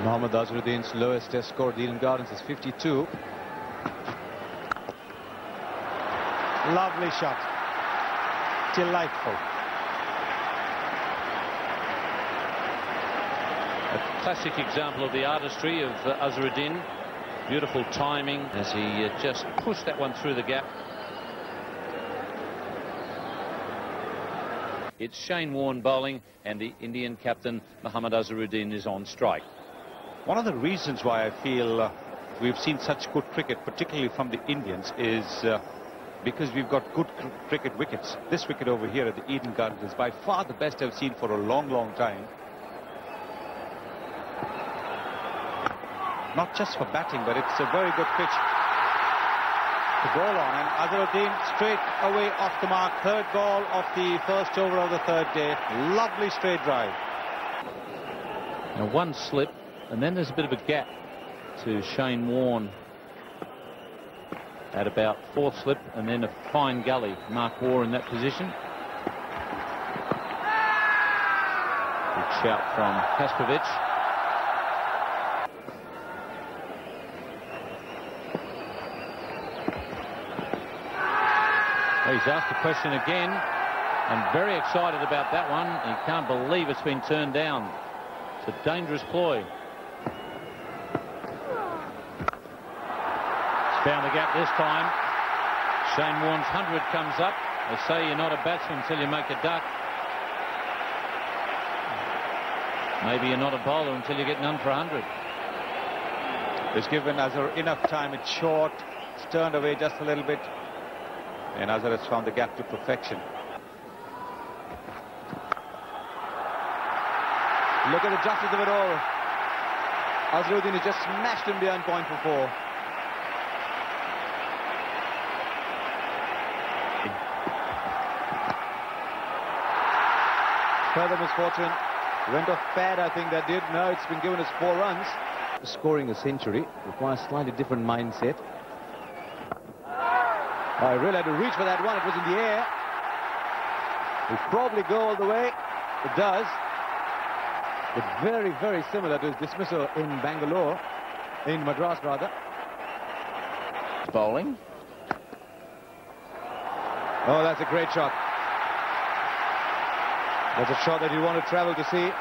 Mohammad Azruddin's lowest test score at the Eden Gardens is 52. Lovely shot. Delightful. A classic example of the artistry of Azruddin. Beautiful timing as he just pushed that one through the gap. It's Shane Warne bowling, and the Indian captain Mohammad Azruddin is on strike. One of the reasons why I feel we've seen such good cricket, particularly from the Indians, is because we've got good cricket wickets. This wicket over here at the Eden Gardens is by far the best I've seen for a long, long time. Not just for batting, but it's a very good pitch to bowl on. And Azruddin straight away off the mark. Third ball of the first over of the third day. Lovely straight drive. Now one slip, and then there's a bit of a gap to Shane Warne at about fourth slip, and then a fine gully. Mark Waugh in that position. Good shout from Kaspovic. He's asked the question again, and very excited about that one. He can't believe it's been turned down. It's a dangerous ploy. He's found the gap this time. Shane Warne's 100 comes up. They say you're not a batsman until you make a duck. Maybe you're not a bowler until you get none for 100. It's given Azhar enough time. It's short. It's turned away just a little bit. And Azhar has found the gap to perfection. Look at the justice of it all. Azruddin has just smashed him behind point for 4. Further misfortune. Went off pad, I think that did. No, it's been given as 4 runs. Scoring a century requires slightly different mindset. I really had to reach for that one. It was in the air. It'll probably go all the way. It does. But very, very similar to his dismissal in Bangalore, in Madras rather. Bowling. Oh, that's a great shot. That's a shot that you want to travel to see.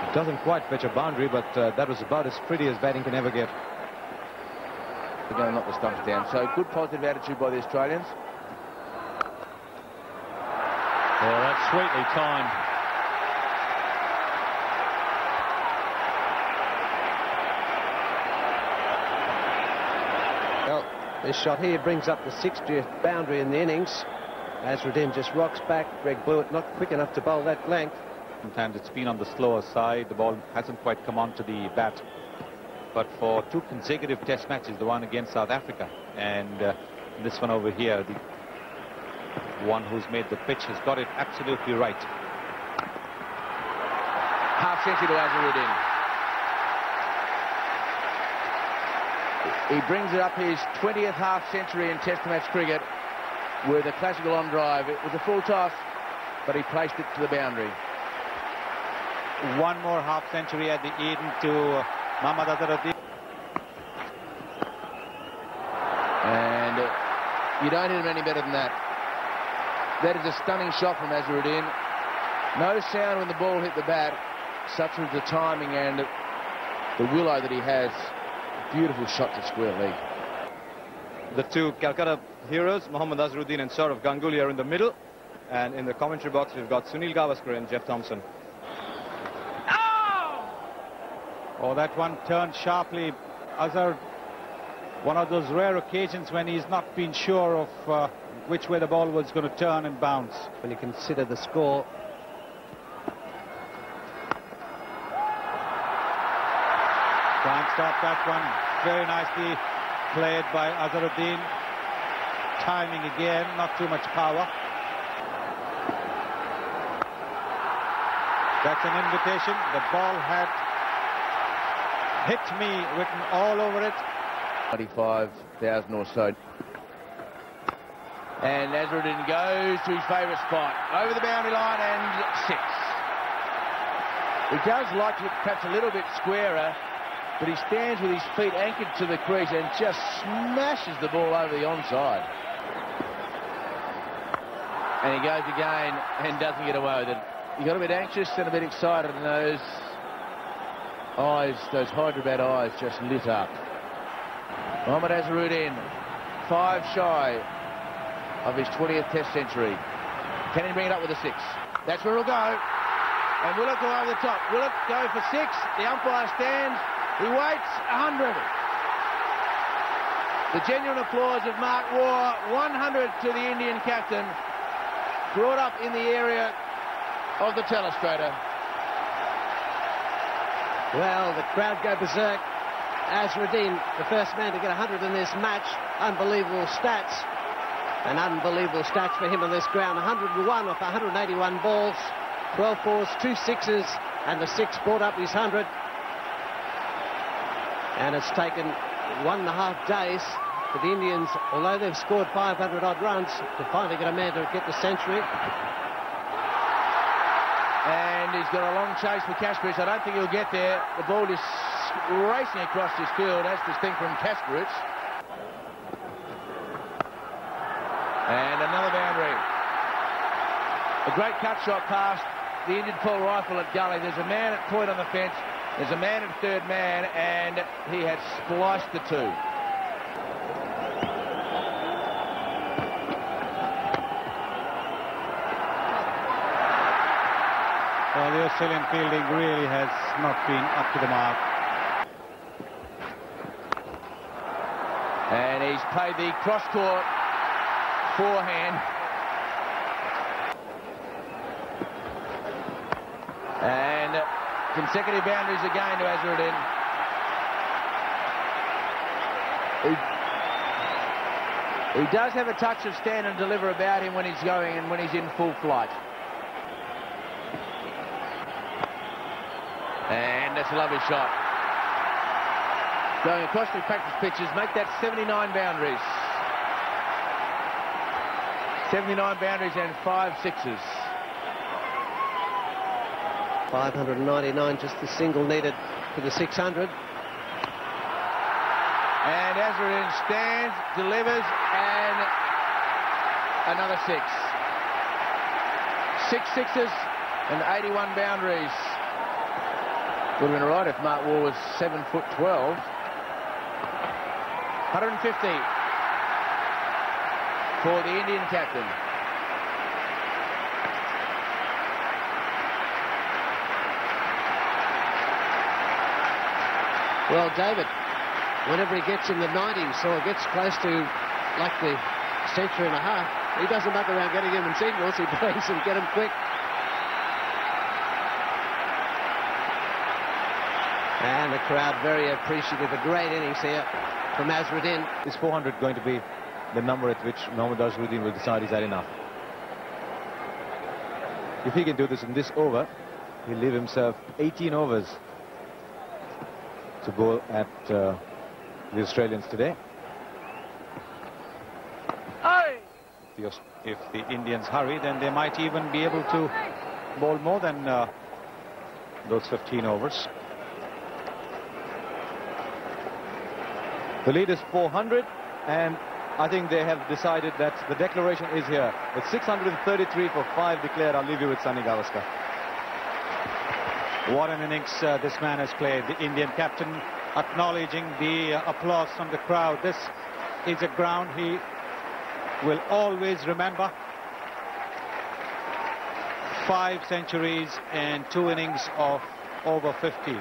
It doesn't quite fetch a boundary, but that was about as pretty as batting can ever get. They're going to knock the stumps down. So good positive attitude by the Australians. Oh, that's sweetly timed. Well, this shot here brings up the 60th boundary in the innings. Azruddin just rocks back. Greg Blewett not quick enough to bowl that length. Sometimes it's been on the slower side. The ball hasn't quite come onto the bat. But for 2 consecutive test matches, the one against South Africa and this one over here, the one who's made the pitch has got it absolutely right. Half century to Azruddin. He brings it up his 20th half century in test match cricket with a classical on drive. It was a full toss, but he placed it to the boundary. One more half century at the Eden to Mohammad Azruddin. And you don't hit him any better than that. That is a stunning shot from Azruddin. No sound when the ball hit the bat. Such was the timing and the willow that he has. Beautiful shot to square leg. The 2 Calcutta heroes, Mohammad Azruddin and Saurav Ganguly, are in the middle. And in the commentary box, we've got Sunil Gavaskar and Jeff Thompson. Oh, that one turned sharply. Azhar, one of those rare occasions when he's not been sure of which way the ball was going to turn and bounce. When you consider the score. Can't stop that one. Very nicely played by Azruddin. Timing again, not too much power. That's an invitation. The ball had hit me written all over it. 95,000 or so. And Azruddin goes to his favourite spot. Over the boundary line and 6. He does like it perhaps a little bit squarer, but he stands with his feet anchored to the crease and just smashes the ball over the onside. And he goes again and doesn't get away with it. He got a bit anxious and a bit excited, and those eyes, those Hyderabad eyes, just lit up. Mohammad Azruddin, 5 shy of his 20th Test century. Can he bring it up with a 6? That's where it'll go. And will it go over the top? Will it go for 6? The umpire stands. He waits. 100. The genuine applause of Mark Waugh. 100 to the Indian captain. Brought up in the area of the telestrator. Well, the crowd go berserk. Azruddin, the first man to get 100 in this match. Unbelievable stats. And unbelievable stats for him on this ground. 101 off 181 balls. 12 fours, 2 sixes, and the 6 brought up his 100. And it's taken 1.5 days for the Indians, although they've scored 500 odd runs, to finally get a man to get the century. And he's got a long chase for Kasparich. I don't think he'll get there. The ball is racing across this field, as distinct from Kasparich. And another boundary. A great cut shot past the Indian full rifle at gully. There's a man at point on the fence. There's a man at third man, and he had spliced the 2. Well, the Australian fielding really has not been up to the mark. And he's played the cross-court forehand. And consecutive boundaries again to Azruddin. He does have a touch of stand and deliver about him when he's going and when he's in full flight. And that's a lovely shot. Going across the practice pitches, make that 79 boundaries. 79 boundaries and 5 sixes. 599, just the single needed for the 600. And Azruddin stands, delivers, and another 6. 6 sixes and 81 boundaries. Would have been right if Mark Waugh was 7'12". 150 for the Indian captain. Well, David, whenever he gets in the 90s or gets close to like the century and a half, he doesn't muck around getting him in singles. He plays and get him quick. And the crowd very appreciative. A great innings here from Azruddin. Is 400 going to be the number at which Mohammad Azruddin will decide is that enough? If he can do this in this over, he'll leave himself 18 overs to bowl at the Australians today. If the Indians hurry, then they might even be able to bowl more than those 15 overs. The lead is 400, and I think they have decided that the declaration is here. It's 633 for 5 declared. I'll leave you with Sunny Gavaskar. What an innings this man has played. The Indian captain acknowledging the applause from the crowd. This is a ground he will always remember. 5 centuries and 2 innings of over 50.